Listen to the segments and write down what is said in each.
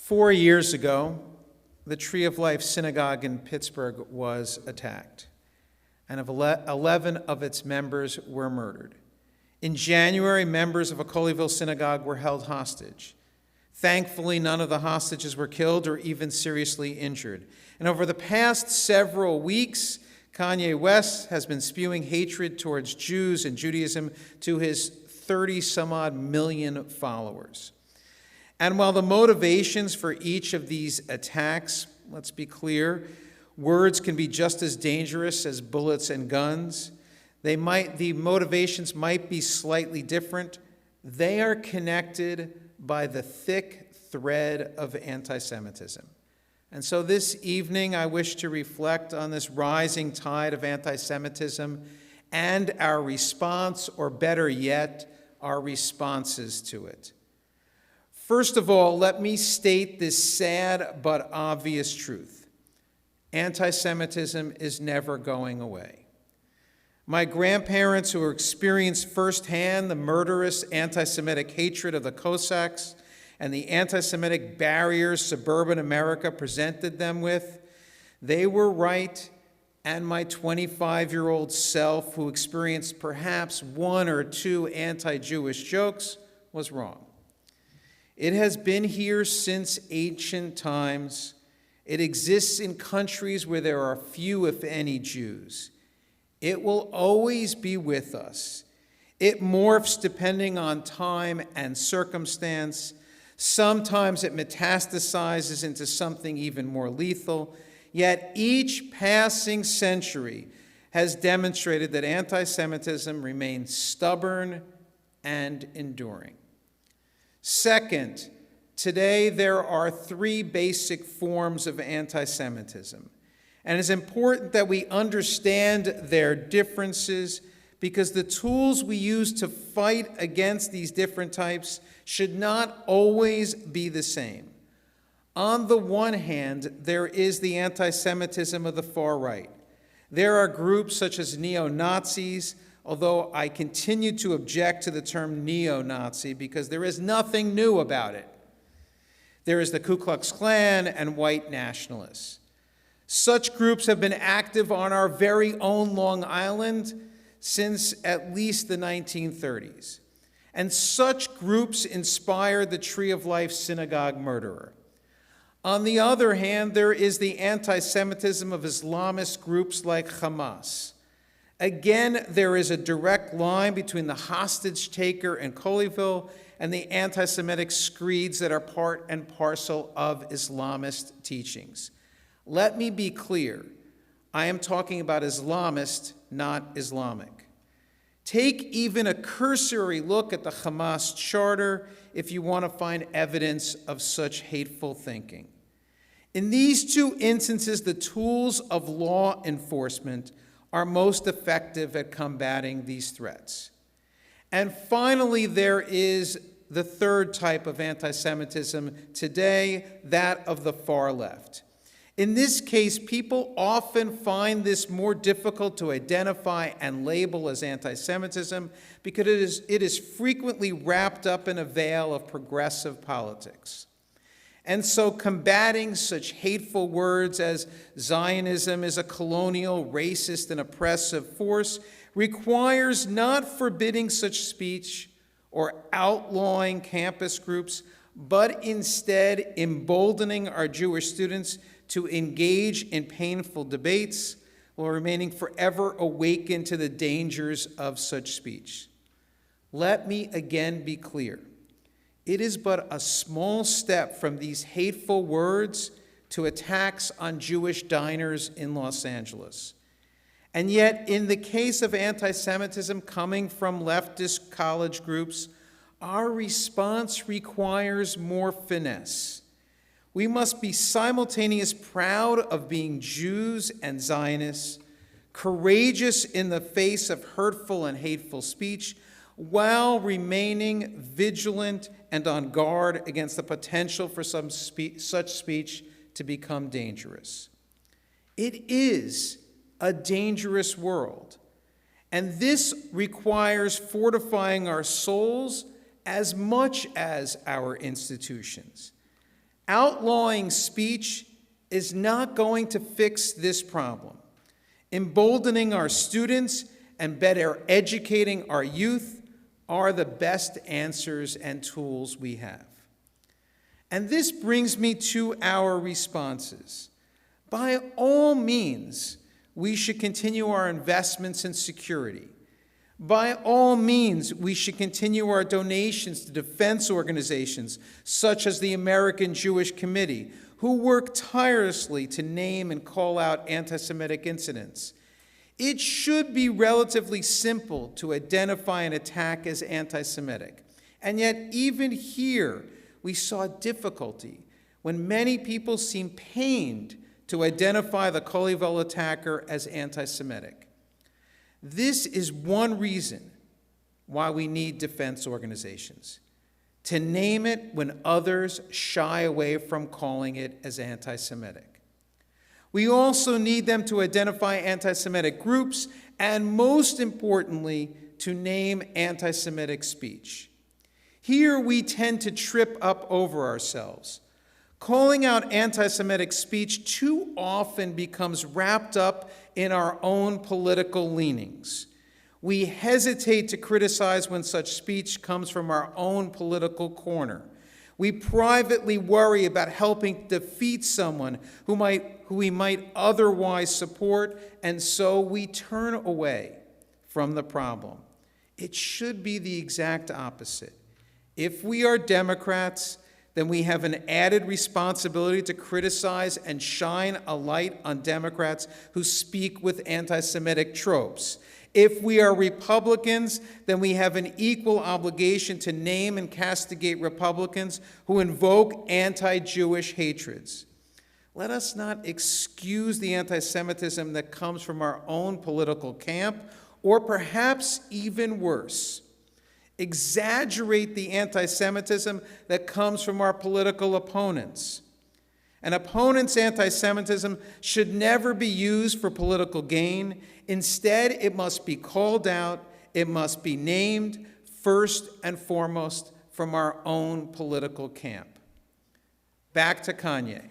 4 years ago, the Tree of Life Synagogue in Pittsburgh was attacked, and 11 of its members were murdered. In January, members of a Colleyville synagogue were held hostage. Thankfully, none of the hostages were killed or even seriously injured. And over the past several weeks, Kanye West has been spewing hatred towards Jews and Judaism to his 30-some-odd million followers. And while the motivations for each of these attacks, let's be clear, words can be just as dangerous as bullets and guns. The motivations might be slightly different. They are connected by the thick thread of anti-Semitism. And so this evening, I wish to reflect on this rising tide of anti-Semitism and our response, or better yet, our responses to it. First of all, let me state this sad but obvious truth. Anti-Semitism is never going away. My grandparents, who experienced firsthand the murderous anti-Semitic hatred of the Cossacks and the anti-Semitic barriers suburban America presented them with, they were right, and my 25-year-old self, who experienced perhaps one or two anti-Jewish jokes, was wrong. It has been here since ancient times. It exists in countries where there are few, if any, Jews. It will always be with us. It morphs depending on time and circumstance. Sometimes it metastasizes into something even more lethal. Yet each passing century has demonstrated that anti-Semitism remains stubborn and enduring. Second, today there are three basic forms of anti-Semitism. And it's important that we understand their differences, because the tools we use to fight against these different types should not always be the same. On the one hand, there is the anti-Semitism of the far right. There are groups such as neo-Nazis, although I continue to object to the term neo-Nazi because there is nothing new about it. There is the Ku Klux Klan and white nationalists. Such groups have been active on our very own Long Island since at least the 1930s. And such groups inspired the Tree of Life Synagogue murderer. On the other hand, there is the anti-Semitism of Islamist groups like Hamas. Again, there is a direct line between the hostage taker in Colleyville and the anti-Semitic screeds that are part and parcel of Islamist teachings. Let me be clear. I am talking about Islamist, not Islamic. Take even a cursory look at the Hamas charter if you want to find evidence of such hateful thinking. In these two instances, the tools of law enforcement are most effective at combating these threats. And finally, there is the third type of anti-Semitism today, that of the far left. In this case, people often find this more difficult to identify and label as anti-Semitism because it is frequently wrapped up in a veil of progressive politics. And so combating such hateful words as Zionism is a colonial, racist, and oppressive force requires not forbidding such speech or outlawing campus groups, but instead emboldening our Jewish students to engage in painful debates while remaining forever awakened to the dangers of such speech. Let me again be clear. It is but a small step from these hateful words to attacks on Jewish diners in Los Angeles. And yet, in the case of anti-Semitism coming from leftist college groups, our response requires more finesse. We must be simultaneously proud of being Jews and Zionists, courageous in the face of hurtful and hateful speech, while remaining vigilant and on guard against the potential for such speech to become dangerous. It is a dangerous world, and this requires fortifying our souls as much as our institutions. Outlawing speech is not going to fix this problem. Emboldening our students and better educating our youth are the best answers and tools we have. And this brings me to our responses. By all means, we should continue our investments in security. By all means, we should continue our donations to defense organizations such as the American Jewish Committee, who work tirelessly to name and call out anti-Semitic incidents. It should be relatively simple to identify an attack as anti-Semitic. And yet, even here, we saw difficulty when many people seemed pained to identify the Colleyville attacker as anti-Semitic. This is one reason why we need defense organizations, to name it when others shy away from calling it as anti-Semitic. We also need them to identify anti-Semitic groups and, most importantly, to name anti-Semitic speech. Here we tend to trip up over ourselves. Calling out anti-Semitic speech too often becomes wrapped up in our own political leanings. We hesitate to criticize when such speech comes from our own political corner. We privately worry about helping defeat someone who we might otherwise support, and so we turn away from the problem. It should be the exact opposite. If we are Democrats, then we have an added responsibility to criticize and shine a light on Democrats who speak with anti-Semitic tropes. If we are Republicans, then we have an equal obligation to name and castigate Republicans who invoke anti-Jewish hatreds. Let us not excuse the anti-Semitism that comes from our own political camp, or perhaps even worse, exaggerate the anti-Semitism that comes from our political opponents. An opponent's anti-Semitism should never be used for political gain. Instead, it must be called out, it must be named first and foremost from our own political camp. Back to Kanye,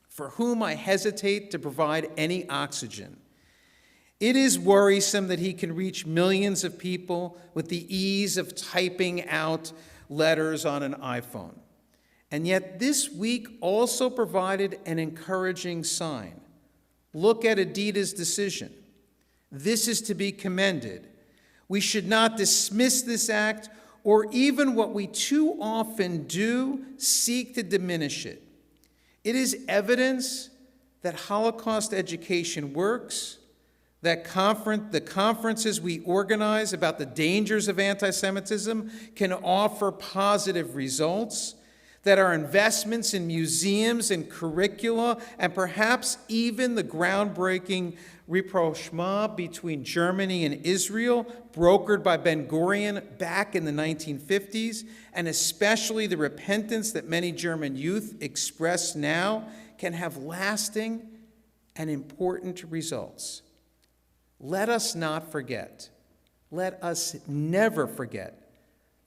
for whom I hesitate to provide any oxygen. It is worrisome that he can reach millions of people with the ease of typing out letters on an iPhone. And yet this week also provided an encouraging sign. Look at Adidas' decision. This is to be commended. We should not dismiss this act, or even what we too often do, seek to diminish it. It is evidence that Holocaust education works, that the conferences we organize about the dangers of anti-Semitism can offer positive results, that our investments in museums and curricula, and perhaps even the groundbreaking rapprochement between Germany and Israel, brokered by Ben-Gurion back in the 1950s, and especially the repentance that many German youth express now, can have lasting and important results. Let us not forget, let us never forget,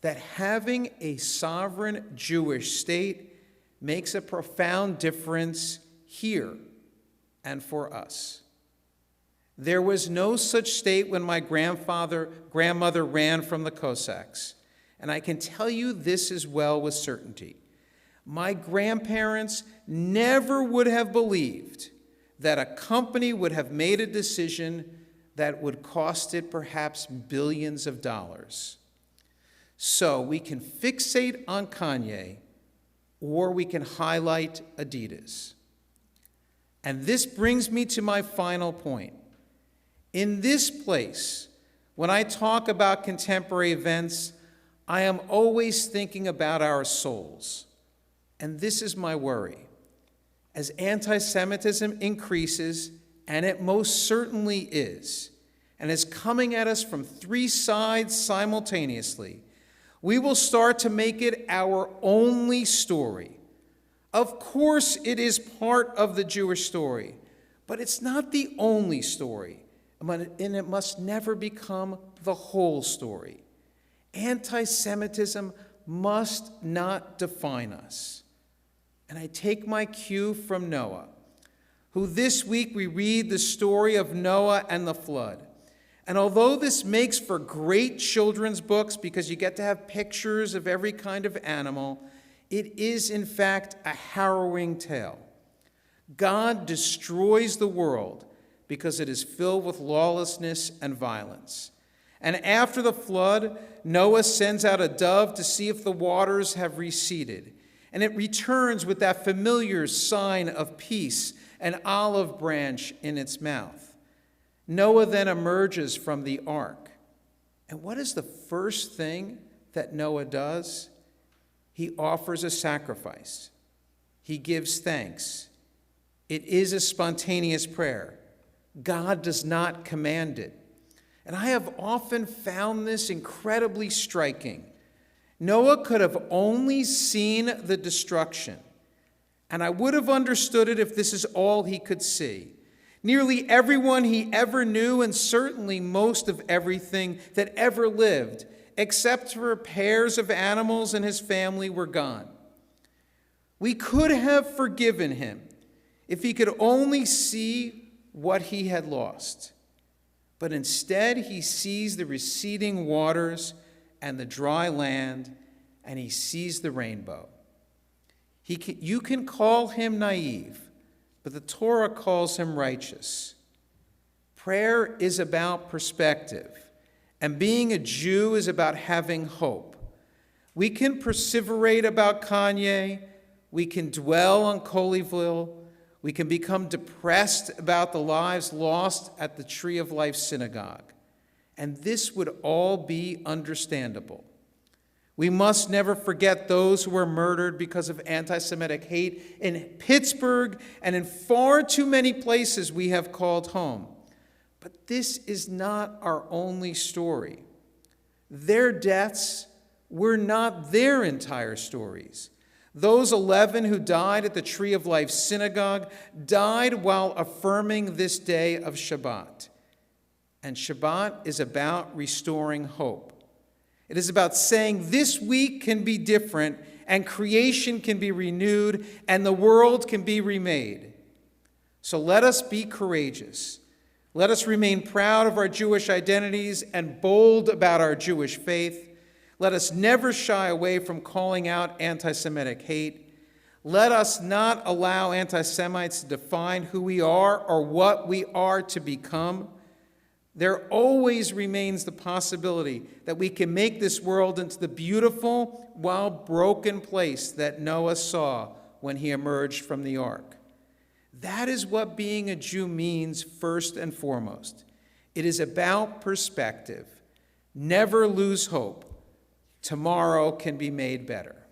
that having a sovereign Jewish state makes a profound difference here and for us. There was no such state when my grandmother ran from the Cossacks, and I can tell you this as well with certainty. My grandparents never would have believed that a company would have made a decision that would cost it perhaps billions of dollars. So we can fixate on Kanye, or we can highlight Adidas. And this brings me to my final point. In this place, when I talk about contemporary events, I am always thinking about our souls. And this is my worry. As anti-Semitism increases, and it most certainly is, and is coming at us from three sides simultaneously, we will start to make it our only story. Of course, it is part of the Jewish story, but it's not the only story, and it must never become the whole story. Anti-Semitism must not define us. And I take my cue from Noah, who this week we read the story of Noah and the flood. And although this makes for great children's books because you get to have pictures of every kind of animal, it is in fact a harrowing tale. God destroys the world because it is filled with lawlessness and violence. And after the flood, Noah sends out a dove to see if the waters have receded. And it returns with that familiar sign of peace, an olive branch in its mouth. Noah then emerges from the ark. And what is the first thing that Noah does? He offers a sacrifice. He gives thanks. It is a spontaneous prayer. God does not command it. And I have often found this incredibly striking. Noah could have only seen the destruction, and I would have understood it if this is all he could see. Nearly everyone he ever knew, and certainly most of everything that ever lived, except for pairs of animals and his family, were gone. We could have forgiven him if he could only see what he had lost. But instead, he sees the receding waters and the dry land, and he sees the rainbow. You can call him naive, but the Torah calls him righteous. Prayer is about perspective, and being a Jew is about having hope. We can perseverate about Kanye, we can dwell on Colleyville, we can become depressed about the lives lost at the Tree of Life Synagogue. And this would all be understandable. We must never forget those who were murdered because of anti-Semitic hate in Pittsburgh and in far too many places we have called home. But this is not our only story. Their deaths were not their entire stories. Those 11 who died at the Tree of Life Synagogue died while affirming this day of Shabbat. And Shabbat is about restoring hope. It is about saying this week can be different, and creation can be renewed, and the world can be remade. So let us be courageous. Let us remain proud of our Jewish identities and bold about our Jewish faith. Let us never shy away from calling out anti-Semitic hate. Let us not allow anti-Semites to define who we are or what we are to become. There always remains the possibility that we can make this world into the beautiful while broken place that Noah saw when he emerged from the ark. That is what being a Jew means first and foremost. It is about perspective. Never lose hope. Tomorrow can be made better.